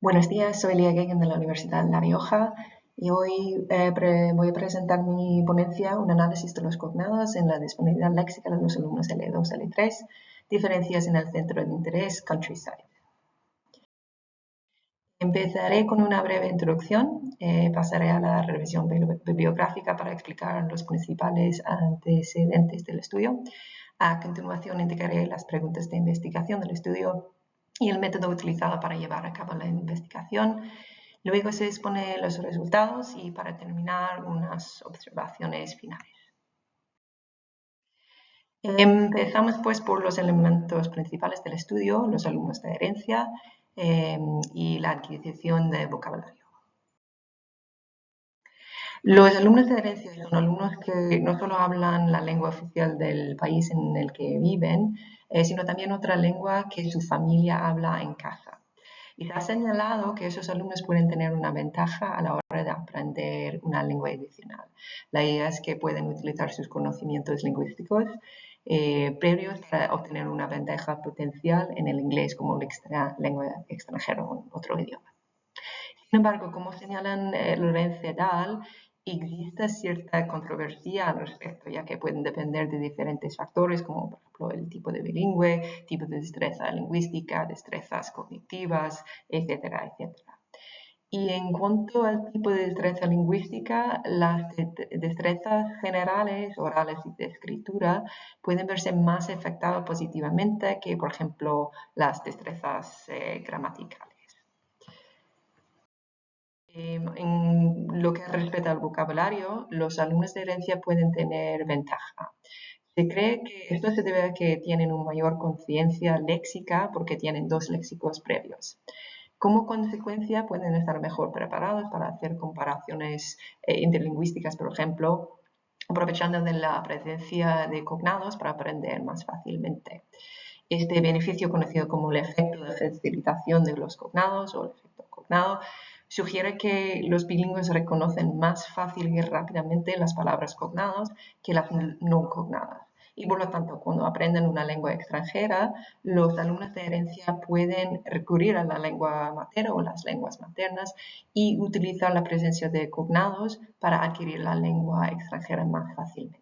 Buenos días, soy Lia Gegen de la Universidad de La Rioja y hoy voy a presentar mi ponencia, un análisis de los cognados en la disponibilidad léxica de los alumnos L2, L3, diferencias en el centro de interés, Countryside. Empezaré con una breve introducción, pasaré a la revisión bibliográfica para explicar los principales antecedentes del estudio. A continuación indicaré las preguntas de investigación del estudio y el método utilizado para llevar a cabo la investigación. Luego se expone los resultados y para terminar unas observaciones finales. Empezamos pues por los elementos principales del estudio, los alumnos de herencia y la adquisición de vocabulario. Los alumnos de herencia son alumnos que no solo hablan la lengua oficial del país en el que viven, sino también otra lengua que su familia habla en casa. Y se ha señalado que esos alumnos pueden tener una ventaja a la hora de aprender una lengua adicional. La idea es que pueden utilizar sus conocimientos lingüísticos previos para obtener una ventaja potencial en el inglés como lengua extranjera o otro idioma. Sin embargo, como señalan Lorenz et al., existe cierta controversia al respecto, ya que pueden depender de diferentes factores, como por ejemplo el tipo de bilingüe, tipo de destreza lingüística, destrezas cognitivas, etcétera, etcétera. Y en cuanto al tipo de destreza lingüística, las destrezas generales, orales y de escritura pueden verse más afectadas positivamente que, por ejemplo, las destrezas gramaticales. En lo que respecta al vocabulario, los alumnos de herencia pueden tener ventaja. Se cree que esto se debe a que tienen una mayor conciencia léxica porque tienen dos léxicos previos. Como consecuencia, pueden estar mejor preparados para hacer comparaciones interlingüísticas, por ejemplo, aprovechando de la presencia de cognados para aprender más fácilmente. Este beneficio, conocido como el efecto de facilitación de los cognados o el efecto cognado, sugiere que los bilingües reconocen más fácil y rápidamente las palabras cognadas que las no cognadas. Y por lo tanto, cuando aprenden una lengua extranjera, los alumnos de herencia pueden recurrir a la lengua materna o las lenguas maternas y utilizar la presencia de cognados para adquirir la lengua extranjera más fácilmente.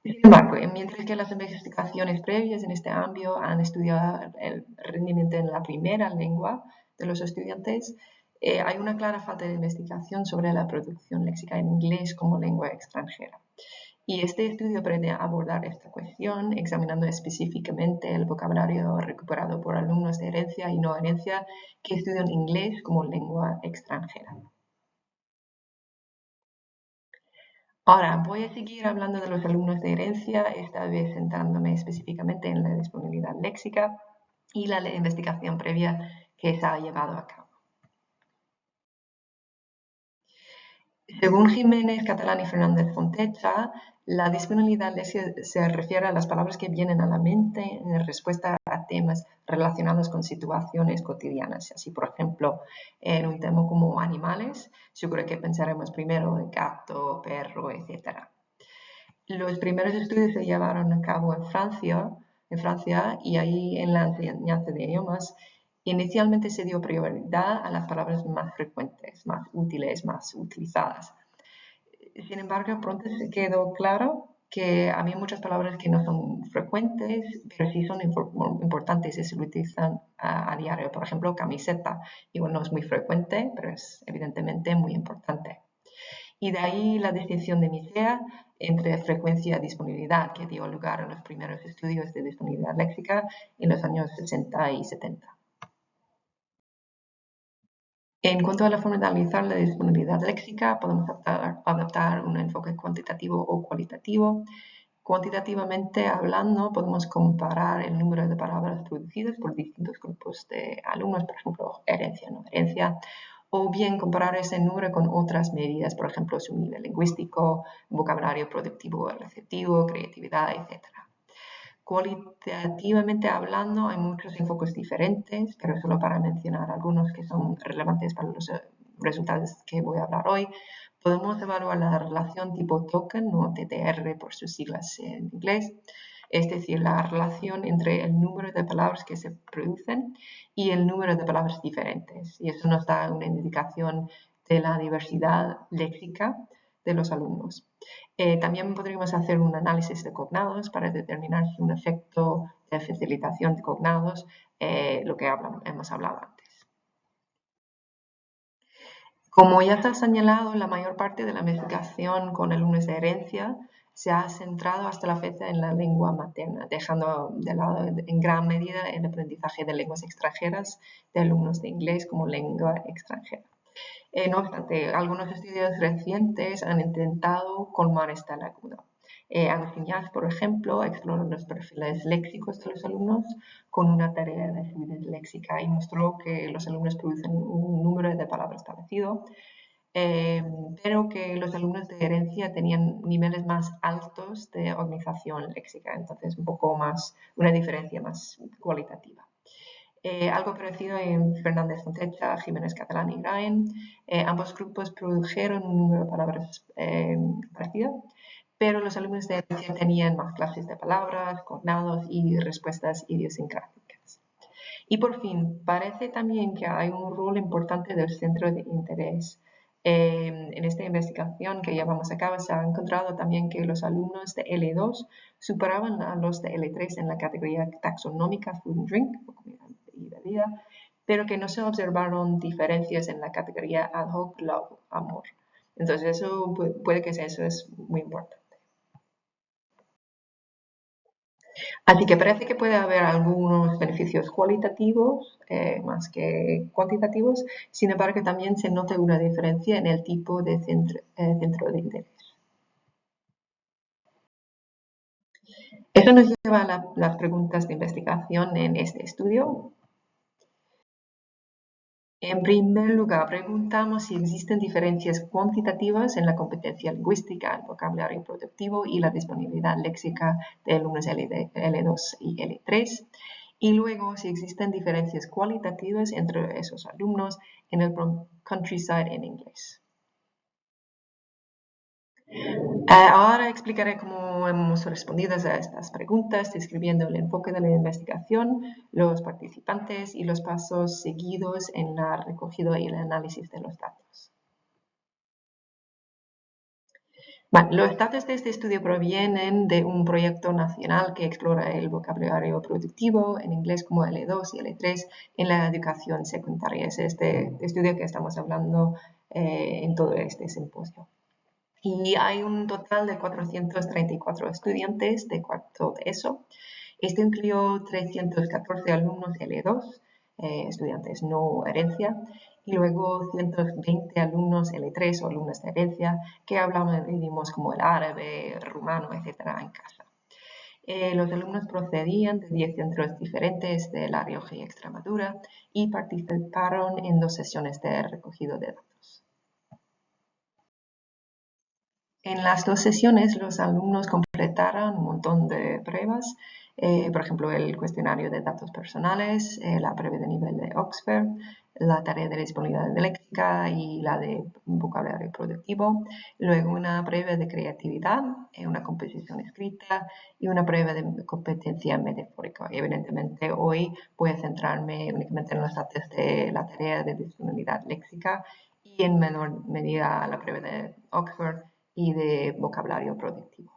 Sin embargo, mientras que las investigaciones previas en este ámbito han estudiado el rendimiento en la primera lengua de los estudiantes, hay una clara falta de investigación sobre la producción léxica en inglés como lengua extranjera. Y este estudio pretende abordar esta cuestión examinando específicamente el vocabulario recuperado por alumnos de herencia y no herencia que estudian inglés como lengua extranjera. Ahora, voy a seguir hablando de los alumnos de herencia, esta vez centrándome específicamente en la disponibilidad léxica y la investigación previa que se ha llevado a cabo. Según Jiménez, Catalán y Fernández Fontecha, la disponibilidad léxica se refiere a las palabras que vienen a la mente en respuesta a temas relacionados con situaciones cotidianas. Así, por ejemplo, en un tema como animales, seguro que pensaremos primero en gato, perro, etc. Los primeros estudios se llevaron a cabo en Francia y ahí en la enseñanza de idiomas inicialmente se dio prioridad a las palabras más frecuentes, más útiles, más utilizadas. Sin embargo, pronto se quedó claro que había muchas palabras que no son frecuentes, pero sí son importantes y se utilizan a diario. Por ejemplo, camiseta, igual no es muy frecuente, pero es evidentemente muy importante. Y de ahí la distinción de Nicea entre frecuencia y disponibilidad, que dio lugar a los primeros estudios de disponibilidad léxica en los años 60 y 70. En cuanto a la forma de analizar la disponibilidad léxica, podemos adaptar un enfoque cuantitativo o cualitativo. Cuantitativamente hablando, podemos comparar el número de palabras producidas por distintos grupos de alumnos, por ejemplo, herencia, no herencia, o bien comparar ese número con otras medidas, por ejemplo, su nivel lingüístico, vocabulario productivo o receptivo, creatividad, etc. Cualitativamente hablando, hay muchos enfoques diferentes, pero solo para mencionar algunos que son relevantes para los resultados que voy a hablar hoy, podemos evaluar la relación tipo token o TTR por sus siglas en inglés, es decir, la relación entre el número de palabras que se producen y el número de palabras diferentes. Y eso nos da una indicación de la diversidad léxica de los alumnos. También podríamos hacer un análisis de cognados para determinar si un efecto de facilitación de cognados, lo que hemos hablado antes. Como ya está señalado, la mayor parte de la investigación con alumnos de herencia se ha centrado hasta la fecha en la lengua materna, dejando de lado en gran medida el aprendizaje de lenguas extranjeras de alumnos de inglés como lengua extranjera. No obstante, algunos estudios recientes han intentado colmar esta laguna. Agustín Llach, por ejemplo, exploró los perfiles léxicos de los alumnos con una tarea de fluidez léxica y mostró que los alumnos producen un número de palabras parecido, pero que los alumnos de herencia tenían niveles más altos de organización léxica, entonces un poco más, una diferencia más cualitativa. Algo parecido en Fernández Fontecha, Jiménez Catalán y Graen. Ambos grupos produjeron un número de palabras parecido, pero los alumnos de herencia tenían más clases de palabras, cognados y respuestas idiosincráticas. Y por fin, parece también que hay un rol importante del centro de interés. En esta investigación que llevamos a cabo se ha encontrado también que los alumnos de L2 superaban a los de L3 en la categoría taxonómica Food and Drink, y bebida, pero que no se observaron diferencias en la categoría ad hoc, love, amor. Entonces eso puede que eso es muy importante. Así que parece que puede haber algunos beneficios cualitativos más que cuantitativos, sin embargo también se nota una diferencia en el tipo de centro de interés. Eso nos lleva a las preguntas de investigación en este estudio. En primer lugar, preguntamos si existen diferencias cuantitativas en la competencia lingüística, el vocabulario productivo y la disponibilidad léxica de alumnos L2 y L3. Y luego, si existen diferencias cualitativas entre esos alumnos en el countryside en inglés. Ahora explicaré cómo hemos respondido a estas preguntas, describiendo el enfoque de la investigación, los participantes y los pasos seguidos en la recogida y el análisis de los datos. Bueno, los datos de este estudio provienen de un proyecto nacional que explora el vocabulario productivo en inglés como L2 y L3 en la educación secundaria. Es este estudio que estamos hablando en todo este simposio. Y hay un total de 434 estudiantes de cuarto de ESO. Esto incluyó 314 alumnos L2, estudiantes no herencia, y luego 120 alumnos L3 o alumnos de herencia que hablaban idiomas como el árabe, el rumano, etc. en casa. Los alumnos procedían de 10 centros diferentes de La Rioja y Extremadura y participaron en 2 sesiones de recogido de datos. En las 2 sesiones los alumnos completaron un montón de pruebas, por ejemplo el cuestionario de datos personales, la prueba de nivel de Oxford, la tarea de disponibilidad léxica y la de vocabulario productivo, luego una prueba de creatividad, una composición escrita y una prueba de competencia metafórica. Evidentemente hoy voy a centrarme únicamente en los datos de la tarea de disponibilidad léxica y en menor medida la prueba de Oxford y de vocabulario productivo.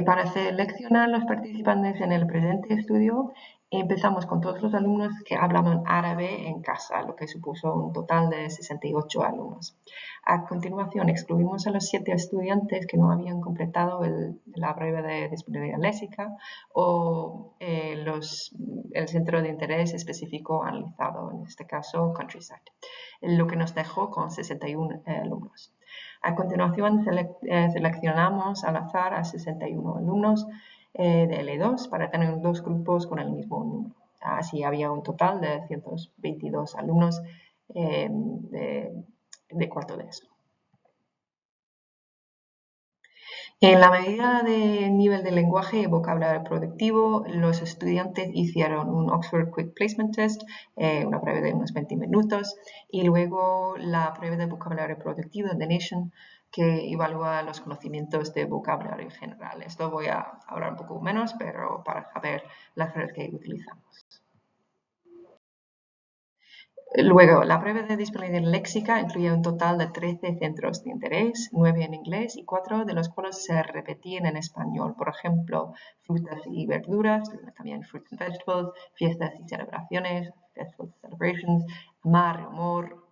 Para seleccionar los participantes en el presente estudio, empezamos con todos los alumnos que hablaban árabe en casa, lo que supuso un total de 68 alumnos. A continuación, excluimos a los 7 estudiantes que no habían completado la prueba de disponibilidad léxica o el centro de interés específico analizado, en este caso Countryside, lo que nos dejó con 61 alumnos. A continuación, seleccionamos al azar a 61 alumnos de L2 para tener 2 grupos con el mismo número. Así había un total de 122 alumnos de cuarto de ESO. En la medida de nivel de lenguaje y vocabulario productivo, los estudiantes hicieron un Oxford Quick Placement Test, una prueba de unos 20 minutos, y luego la prueba de vocabulario productivo de Nation que evalúa los conocimientos de vocabulario general. Esto voy a hablar un poco menos, pero para saber las redes que utilizamos. Luego, la prueba de disponibilidad léxica incluye un total de 13 centros de interés, 9 en inglés y 4 de los cuales se repetían en español. Por ejemplo, frutas y verduras, también fruits and vegetables, fiestas y celebraciones, festivals, celebrations, mar, humor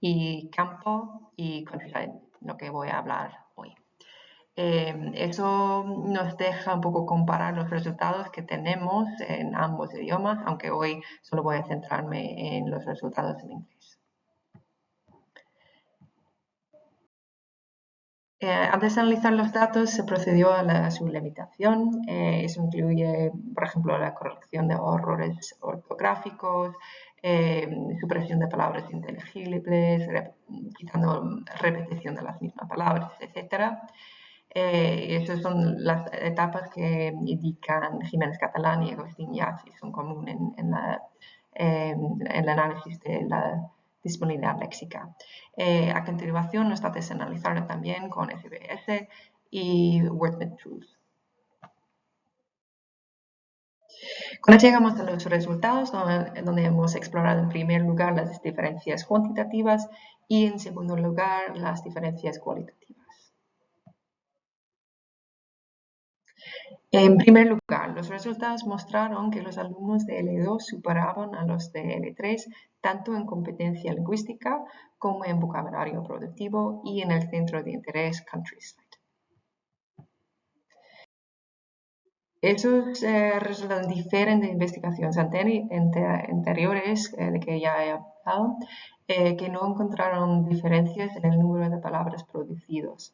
y campo y countryside, lo que voy a hablar hoy. Eso nos deja un poco comparar los resultados que tenemos en ambos idiomas, aunque hoy solo voy a centrarme en los resultados en inglés. Antes de analizar los datos se procedió a su limitación. Eso incluye, por ejemplo, la corrección de errores ortográficos, supresión de palabras inteligibles, quitando repetición de las mismas palabras, etc. Estas son las etapas que indican Jiménez Catalán y Agustín Iazzi, son comunes en el análisis de la disponibilidad léxica. A continuación, los datos se analizaron también con SBS y Wordsmith Tools. Con esto llegamos a los resultados, donde hemos explorado en primer lugar las diferencias cuantitativas y en segundo lugar las diferencias cualitativas. En primer lugar, los resultados mostraron que los alumnos de L2 superaban a los de L3 tanto en competencia lingüística como en vocabulario productivo y en el centro de interés Countryside. Esos resultados difieren de investigaciones anteriores de que ya he hablado, que no encontraron diferencias en el número de palabras producidos.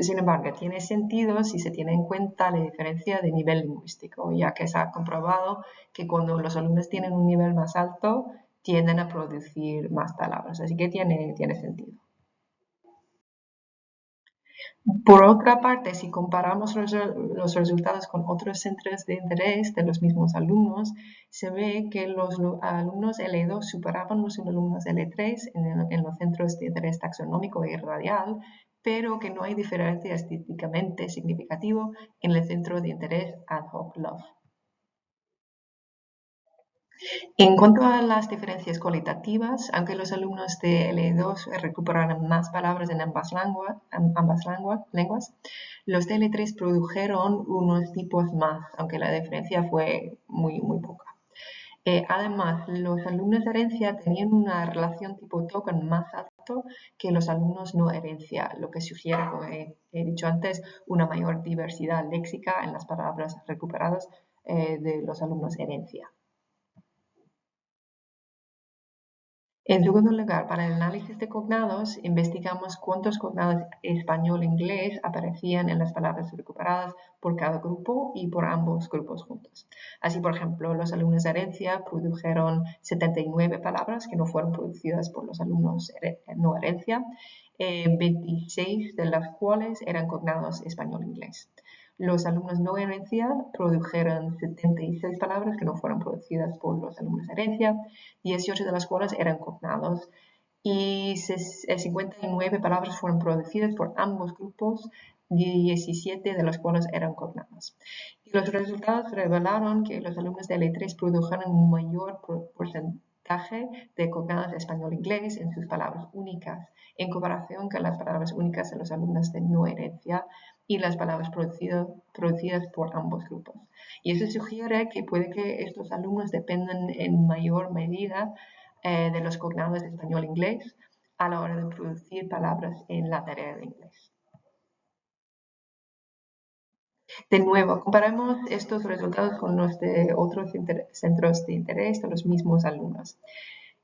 Sin embargo, tiene sentido si se tiene en cuenta la diferencia de nivel lingüístico, ya que se ha comprobado que cuando los alumnos tienen un nivel más alto, tienden a producir más palabras. Así que tiene sentido. Por otra parte, si comparamos los resultados con otros centros de interés de los mismos alumnos, se ve que los alumnos L2 superaban los alumnos L3 en los centros de interés taxonómico y radial, pero que no hay diferencia estadísticamente significativa en el centro de interés ad hoc LOVE. En cuanto a las diferencias cualitativas, aunque los alumnos de L2 recuperaron más palabras en ambas lenguas, los de L3 produjeron unos tipos más, aunque la diferencia fue muy poca. Además, los alumnos de herencia tenían una relación tipo token más alto que los alumnos no herencia, lo que sugiere, como he dicho antes, una mayor diversidad léxica en las palabras recuperadas de los alumnos herencia. En segundo lugar, para el análisis de cognados, investigamos cuántos cognados español-inglés aparecían en las palabras recuperadas por cada grupo y por ambos grupos juntos. Así, por ejemplo, los alumnos de herencia produjeron 79 palabras que no fueron producidas por los alumnos no herencia, 26 de las cuales eran cognados español-inglés. Los alumnos no herencia produjeron 76 palabras que no fueron producidas por los alumnos de herencia, 18 de las cuales eran cognados y 59 palabras fueron producidas por ambos grupos, 17 de las cuales eran cognadas. Y los resultados revelaron que los alumnos de L3 produjeron un mayor porcentaje de cognados español-inglés en sus palabras únicas, en comparación con las palabras únicas de los alumnos de no herencia y las palabras producidas por ambos grupos. Y eso sugiere que puede que estos alumnos dependan en mayor medida de los cognados de español-inglés a la hora de producir palabras en la tarea de inglés. De nuevo, comparamos estos resultados con los de otros centros de interés de los mismos alumnos.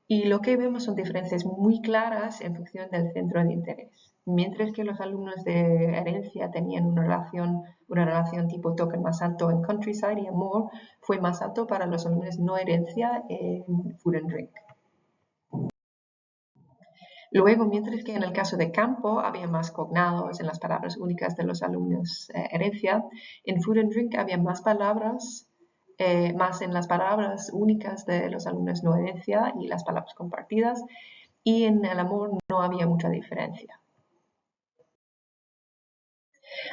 Y lo que vemos son diferencias muy claras en función del centro de interés. Mientras que los alumnos de herencia tenían una relación tipo token más alto en countryside y amor, fue más alto para los alumnos no herencia en food and drink. Luego, mientras que en el caso de campo había más cognados en las palabras únicas de los alumnos herencia, en food and drink había más palabras, más en las palabras únicas de los alumnos no herencia y las palabras compartidas, y en el amor no había mucha diferencia.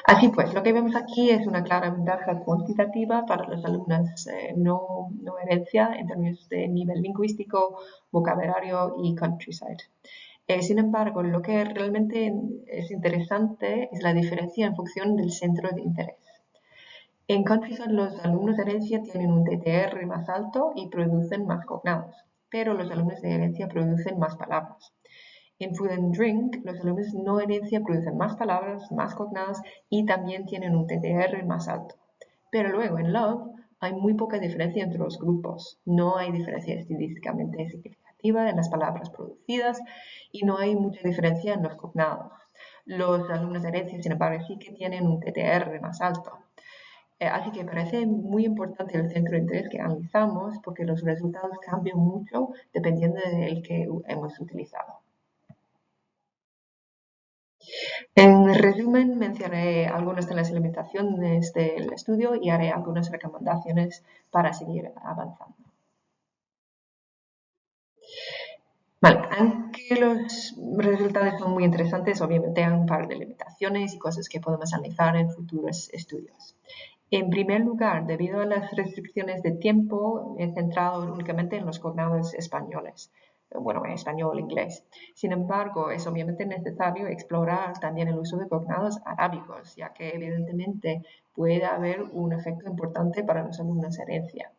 Así pues, lo que vemos aquí es una clara ventaja cuantitativa para los alumnos no herencia en términos de nivel lingüístico, vocabulario y countryside. Sin embargo, lo que realmente es interesante es la diferencia en función del centro de interés. En Countryside los alumnos de herencia tienen un TTR más alto y producen más cognados, pero los alumnos de herencia producen más palabras. En Food and Drink, los alumnos no herencia producen más palabras, más cognados y también tienen un TTR más alto. Pero luego en Love hay muy poca diferencia entre los grupos. No hay diferencia estadísticamente significativa en las palabras producidas y no hay mucha diferencia en los cognados. Los alumnos de herencia, sin embargo, sí que tienen un TTR más alto. Así que parece muy importante el centro de interés que analizamos porque los resultados cambian mucho dependiendo del que hemos utilizado. En resumen, mencionaré algunas de las limitaciones del estudio y haré algunas recomendaciones para seguir avanzando. Vale, aunque los resultados son muy interesantes, obviamente hay un par de limitaciones y cosas que podemos analizar en futuros estudios. En primer lugar, debido a las restricciones de tiempo, he centrado únicamente en los cognados españoles, bueno, en español, inglés. Sin embargo, es obviamente necesario explorar también el uso de cognados arábicos, ya que evidentemente puede haber un efecto importante para los alumnos de herencia.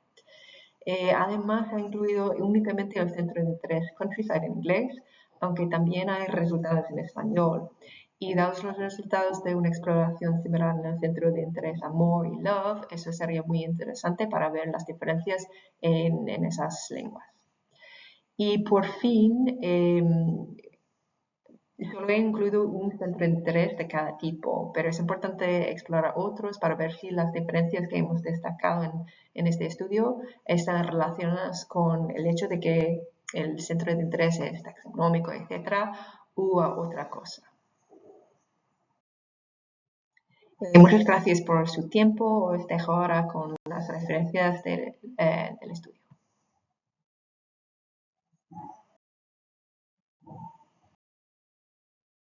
Además, ha incluido únicamente el centro de interés Countryside en inglés, aunque también hay resultados en español. Y dados los resultados de una exploración similar en el centro de interés Amor y Love, eso sería muy interesante para ver las diferencias en esas lenguas. Y por fin, solo he incluido un centro de interés de cada tipo, pero es importante explorar otros para ver si las diferencias que hemos destacado en este estudio están relacionadas con el hecho de que el centro de interés es taxonómico, etcétera, u otra cosa. Muchas gracias por su tiempo. Os dejo ahora con las referencias del estudio.